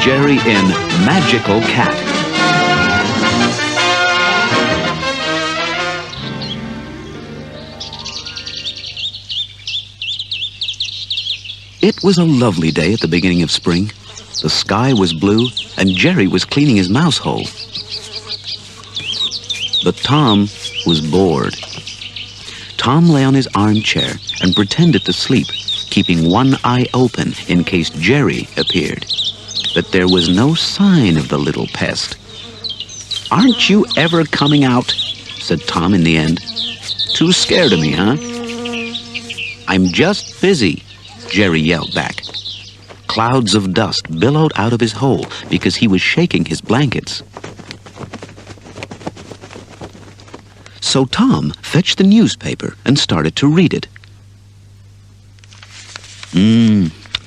Jerry in Magical Cat. It was a lovely day at the beginning of spring. The sky was blue, and Jerry was cleaning his mouse hole. But Tom was bored. Tom lay on his armchair and pretended to sleep, keeping one eye open in case Jerry appeared. But there was no sign of the little pest. "Aren't you ever coming out?" said Tom in the end. "Too scared of me, huh?" "I'm just busy," Jerry yelled back. Clouds of dust billowed out of his hole because he was shaking his blankets. So Tom fetched the newspaper and started to read it.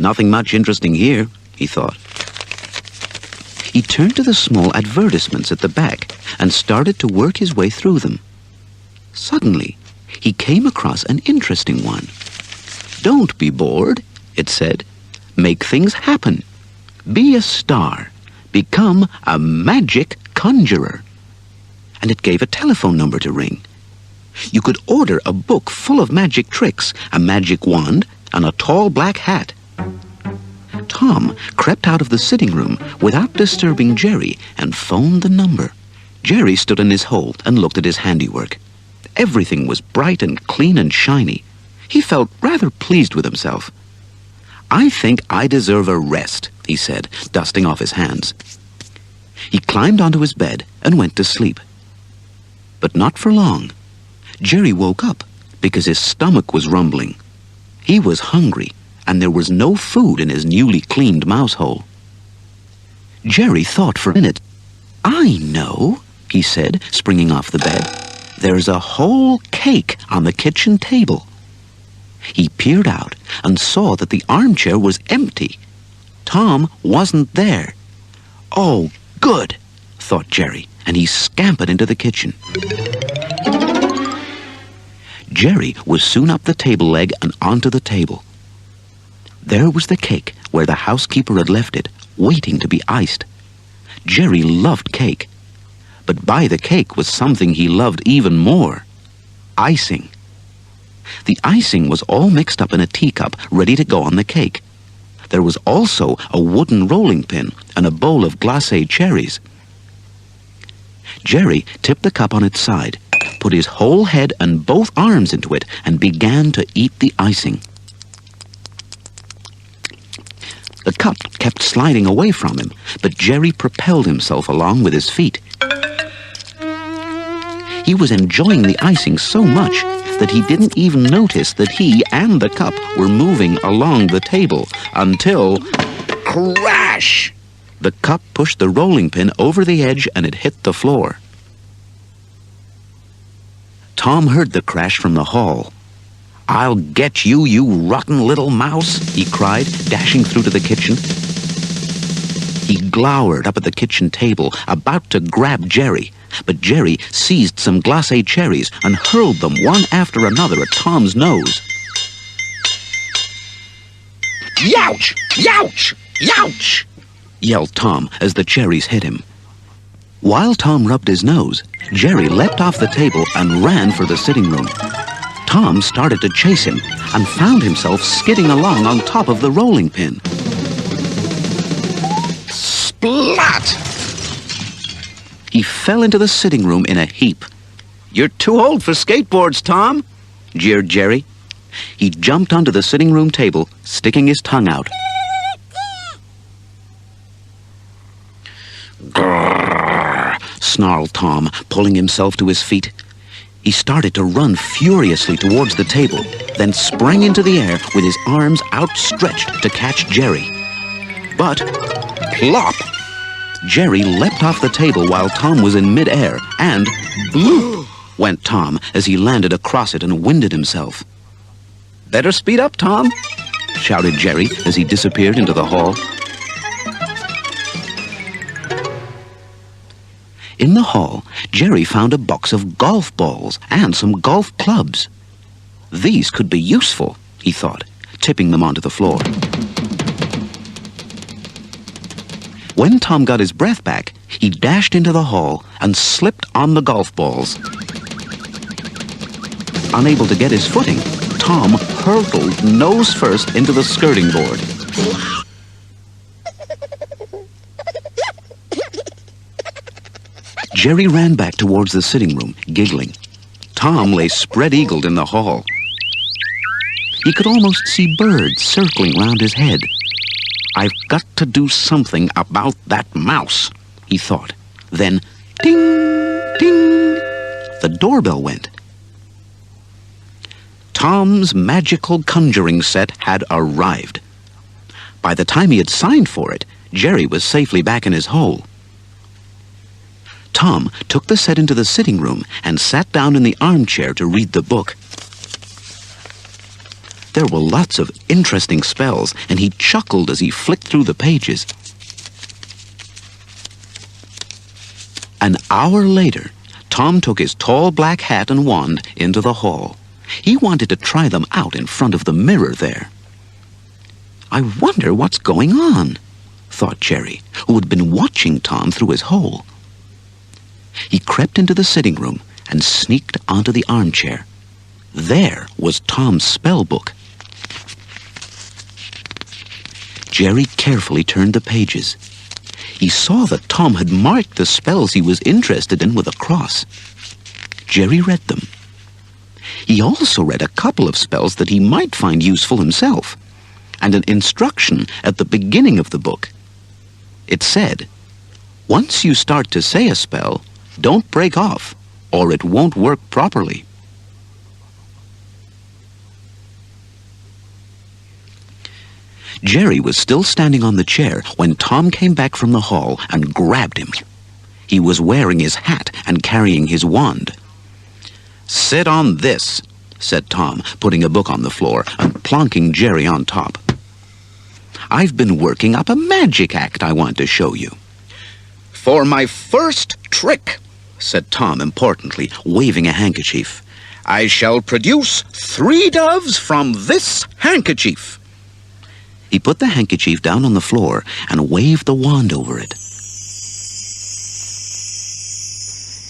Nothing much interesting here, he thought. He turned to the small advertisements at the back and started to work his way through them. Suddenly, he came across an interesting one. "Don't be bored," it said. "Make things happen. Be a star. Become a magic conjurer." And it gave a telephone number to ring. You could order a book full of magic tricks, a magic wand, and a tall black hat. Tom crept out of the sitting room without disturbing Jerry and phoned the number. Jerry stood in his hole and looked at his handiwork. Everything was bright and clean and shiny. He felt rather pleased with himself. "I think I deserve a rest," he said, dusting off his hands. He climbed onto his bed and went to sleep. But not for long. Jerry woke up because his stomach was rumbling. He was hungry, and there was no food in his newly cleaned mouse hole. Jerry thought for a minute. "I know," he said, springing off the bed. "There's a whole cake on the kitchen table." He peered out and saw that the armchair was empty. Tom wasn't there. "Oh, good," thought Jerry, and he scampered into the kitchen. Jerry was soon up the table leg and onto the table. There was the cake where the housekeeper had left it, waiting to be iced. Jerry loved cake, but by the cake was something he loved even more: icing. The icing was all mixed up in a teacup, ready to go on the cake. There was also a wooden rolling pin and a bowl of glacé cherries. Jerry tipped the cup on its side, put his whole head and both arms into it, and began to eat the icing. The cup kept sliding away from him, but Jerry propelled himself along with his feet. He was enjoying the icing so much that he didn't even notice that he and the cup were moving along the table until... crash! The cup pushed the rolling pin over the edge and it hit the floor. Tom heard the crash from the hall. "I'll get you, you rotten little mouse," he cried, dashing through to the kitchen. He glowered up at the kitchen table, about to grab Jerry, but Jerry seized some glacé cherries and hurled them one after another at Tom's nose. "Youch! Youch! Youch!" yelled Tom as the cherries hit him. While Tom rubbed his nose, Jerry leapt off the table and ran for the sitting room. Tom started to chase him and found himself skidding along on top of the rolling pin. Splat! He fell into the sitting room in a heap. "You're too old for skateboards, Tom," jeered Jerry. He jumped onto the sitting room table, sticking his tongue out. "Grrr," snarled Tom, pulling himself to his feet. He started to run furiously towards the table, then sprang into the air with his arms outstretched to catch Jerry. But, plop! Jerry leapt off the table while Tom was in mid-air, and bloop went Tom as he landed across it and winded himself. "Better speed up, Tom," shouted Jerry as he disappeared into the hall. In the hall, Jerry found a box of golf balls and some golf clubs. These could be useful, he thought, tipping them onto the floor. When Tom got his breath back, he dashed into the hall and slipped on the golf balls. Unable to get his footing, Tom hurtled nose first into the skirting board. Jerry ran back towards the sitting room, giggling. Tom lay spread-eagled in the hall. He could almost see birds circling round his head. "I've got to do something about that mouse," he thought. Then, ding, ding, the doorbell went. Tom's magical conjuring set had arrived. By the time he had signed for it, Jerry was safely back in his hole. Tom took the set into the sitting room and sat down in the armchair to read the book. There were lots of interesting spells, and he chuckled as he flicked through the pages. An hour later, Tom took his tall black hat and wand into the hall. He wanted to try them out in front of the mirror there. "I wonder what's going on," thought Jerry, who had been watching Tom through his hole. He crept into the sitting room and sneaked onto the armchair. There was Tom's spell book. Jerry carefully turned the pages. He saw that Tom had marked the spells he was interested in with a cross. Jerry read them. He also read a couple of spells that he might find useful himself, and an instruction at the beginning of the book. It said, "Once you start to say a spell, don't break off, or it won't work properly." Jerry was still standing on the chair when Tom came back from the hall and grabbed him. He was wearing his hat and carrying his wand. "Sit on this," said Tom, putting a book on the floor and plonking Jerry on top. "I've been working up a magic act I want to show you." "For my first trick," said Tom importantly, waving a handkerchief, "I shall produce 3 doves from this handkerchief." He put the handkerchief down on the floor and waved the wand over it.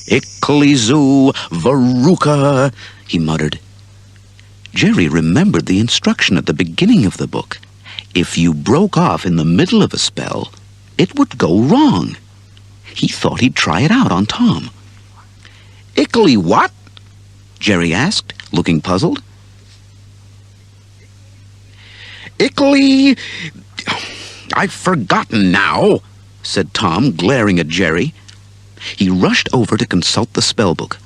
"Ickly-zoo, Veruca," he muttered. Jerry remembered the instruction at the beginning of the book. If you broke off in the middle of a spell, it would go wrong. He thought he'd try it out on Tom. "Ickly what?" Jerry asked, looking puzzled. "Ickly... I've forgotten now," said Tom, glaring at Jerry. He rushed over to consult the spellbook.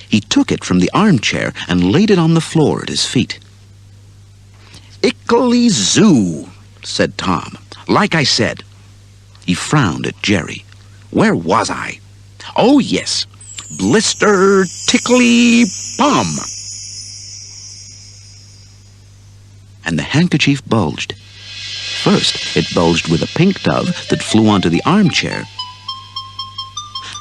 He took it from the armchair and laid it on the floor at his feet. "Ickly-zoo," said Tom. "Like I said." He frowned at Jerry. "Where was I? Oh, yes. Blister, tickly, bum." And the handkerchief bulged. First, it bulged with a pink dove that flew onto the armchair.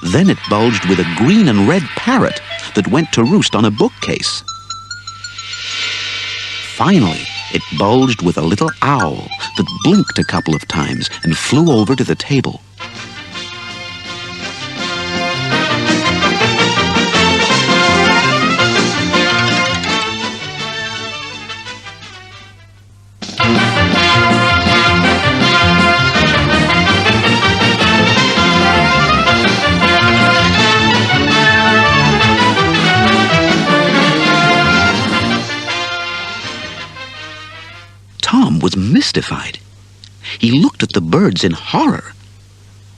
Then it bulged with a green and red parrot that went to roost on a bookcase. Finally, it bulged with a little owl that blinked a couple of times and flew over to the table. Tom was mystified. He looked at the birds in horror.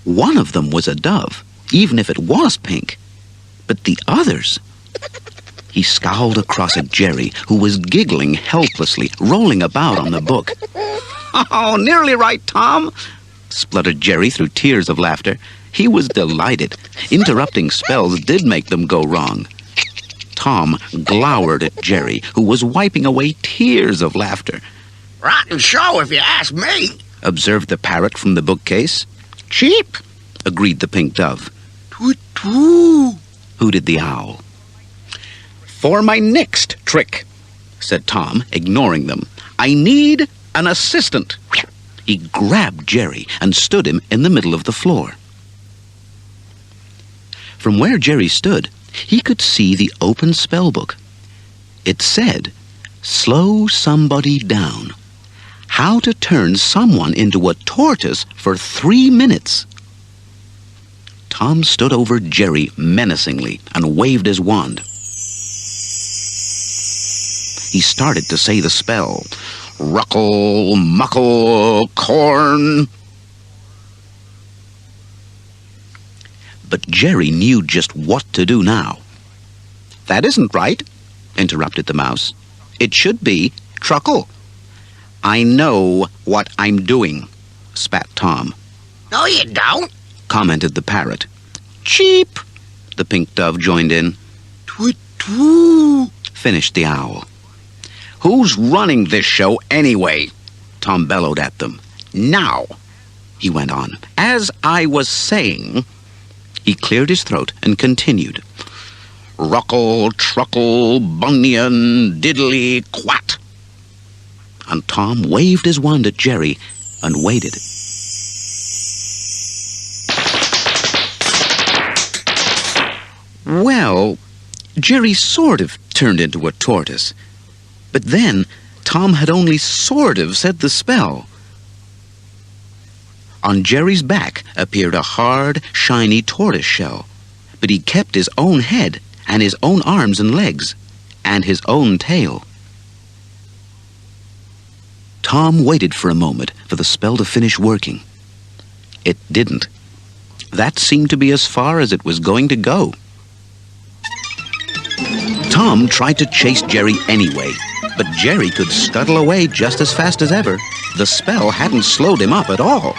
One of them was a dove, even if it was pink. But the others... He scowled across at Jerry, who was giggling helplessly, rolling about on the book. "Oh, nearly right, Tom," spluttered Jerry through tears of laughter. He was delighted. Interrupting spells did make them go wrong. Tom glowered at Jerry, who was wiping away tears of laughter. "Rotten show, if you ask me," observed the parrot from the bookcase. "Cheap," agreed the pink dove. "Toot-toot," hooted the owl. "For my next trick," said Tom, ignoring them, "I need an assistant. He grabbed Jerry and stood him in the middle of the floor. From where Jerry stood, he could see the open spellbook. It said, "Slow somebody down. How to turn someone into a tortoise for 3 minutes." Tom stood over Jerry menacingly and waved his wand. He started to say the spell, "Ruckle, muckle, corn." But Jerry knew just what to do now. "That isn't right," interrupted the mouse. "It should be truckle." "I know what I'm doing," spat Tom. No, you don't. Commented the parrot. "Cheep," the pink dove joined in. Twit-twoo, Finished the owl. "Who's running this show anyway?" Tom bellowed at them. "Now," he went on, "as I was saying..." He cleared his throat and continued. "Ruckle, truckle, bunion, diddly, quat." And Tom waved his wand at Jerry and waited. Well, Jerry sort of turned into a tortoise. But then, Tom had only sort of said the spell. On Jerry's back appeared a hard, shiny tortoise shell, but he kept his own head and his own arms and legs, and his own tail. Tom waited for a moment for the spell to finish working. It didn't. That seemed to be as far as it was going to go. Tom tried to chase Jerry anyway, but Jerry could scuttle away just as fast as ever. The spell hadn't slowed him up at all.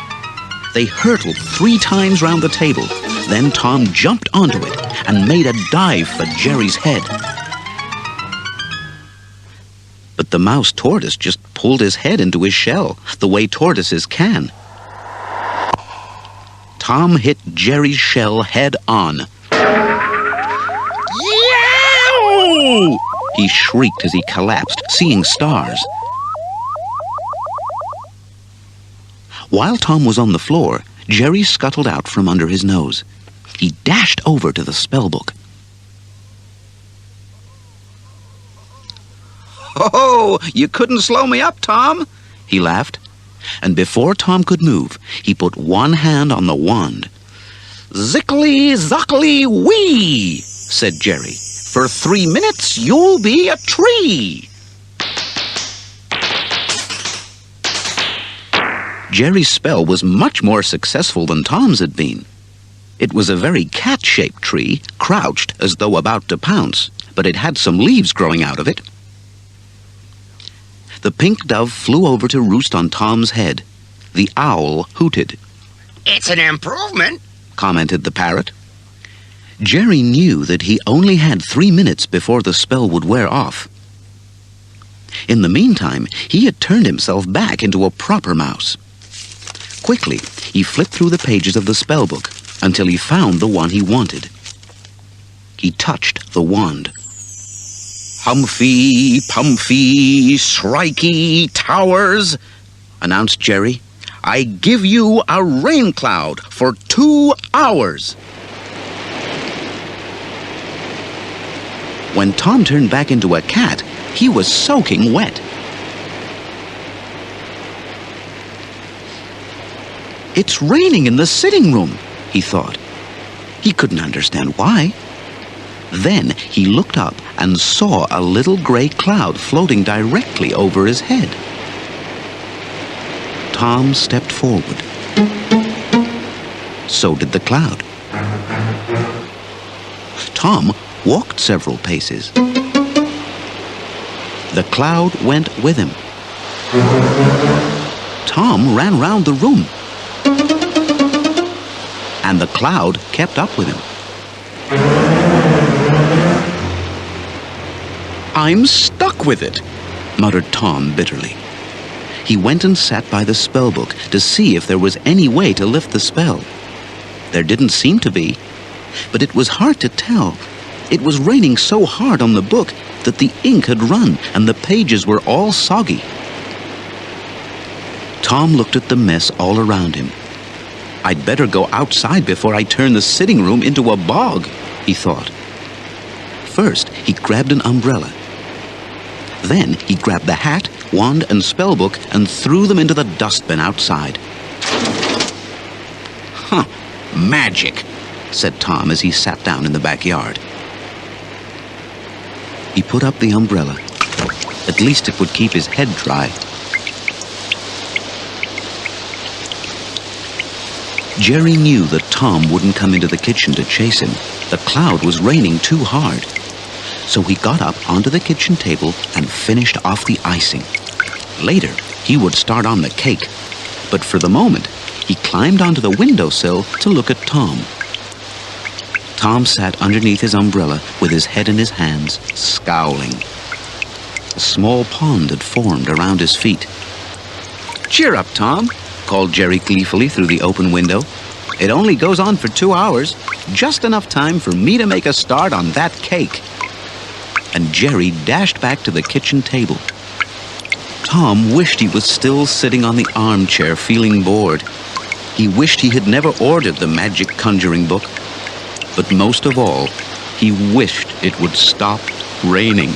They hurtled 3 times round the table. Then Tom jumped onto it and made a dive for Jerry's head. But the mouse tortoise just pulled his head into his shell, the way tortoises can. Tom hit Jerry's shell head on. "Yow!" he shrieked as he collapsed, seeing stars. While Tom was on the floor, Jerry scuttled out from under his nose. He dashed over to the spellbook. "Oh, you couldn't slow me up, Tom," he laughed. And before Tom could move, he put one hand on the wand. "Zickly, zockly, wee," said Jerry. "For 3 minutes, you'll be a tree." Jerry's spell was much more successful than Tom's had been. It was a very cat-shaped tree, crouched as though about to pounce, but it had some leaves growing out of it. The pink dove flew over to roost on Tom's head. The owl hooted. It's an improvement, commented the parrot. Jerry knew that he only had 3 minutes before the spell would wear off. In the meantime, he had turned himself back into a proper mouse. Quickly, he flipped through the pages of the spellbook until he found the one he wanted. He touched the wand. "Humphy, Pumphy, Shrikey Towers," announced Jerry. "I give you a rain cloud for 2 hours. When Tom turned back into a cat, he was soaking wet. "It's raining in the sitting room," he thought. He couldn't understand why. Then he looked up and saw a little gray cloud floating directly over his head. Tom stepped forward. So did the cloud. Tom walked several paces. The cloud went with him. Tom ran round the room. And the cloud kept up with him. "I'm stuck with it," muttered Tom bitterly. He went and sat by the spellbook to see if there was any way to lift the spell. There didn't seem to be, but it was hard to tell. It was raining so hard on the book that the ink had run and the pages were all soggy. Tom looked at the mess all around him. I'd better go outside before I turn the sitting room into a bog, he thought. First, he grabbed an umbrella. Then he grabbed the hat, wand, and spellbook and threw them into the dustbin outside. Huh, magic, said Tom as he sat down in the backyard. He put up the umbrella. At least it would keep his head dry. Jerry knew that Tom wouldn't come into the kitchen to chase him. The cloud was raining too hard. So he got up onto the kitchen table and finished off the icing. Later, he would start on the cake. But for the moment, he climbed onto the windowsill to look at Tom. Tom sat underneath his umbrella with his head in his hands, scowling. A small pond had formed around his feet. "Cheer up, Tom," called Jerry gleefully through the open window. "It only goes on for 2 hours, just enough time for me to make a start on that cake." And Jerry dashed back to the kitchen table. Tom wished he was still sitting on the armchair feeling bored. He wished he had never ordered the magic conjuring book. But most of all, he wished it would stop raining.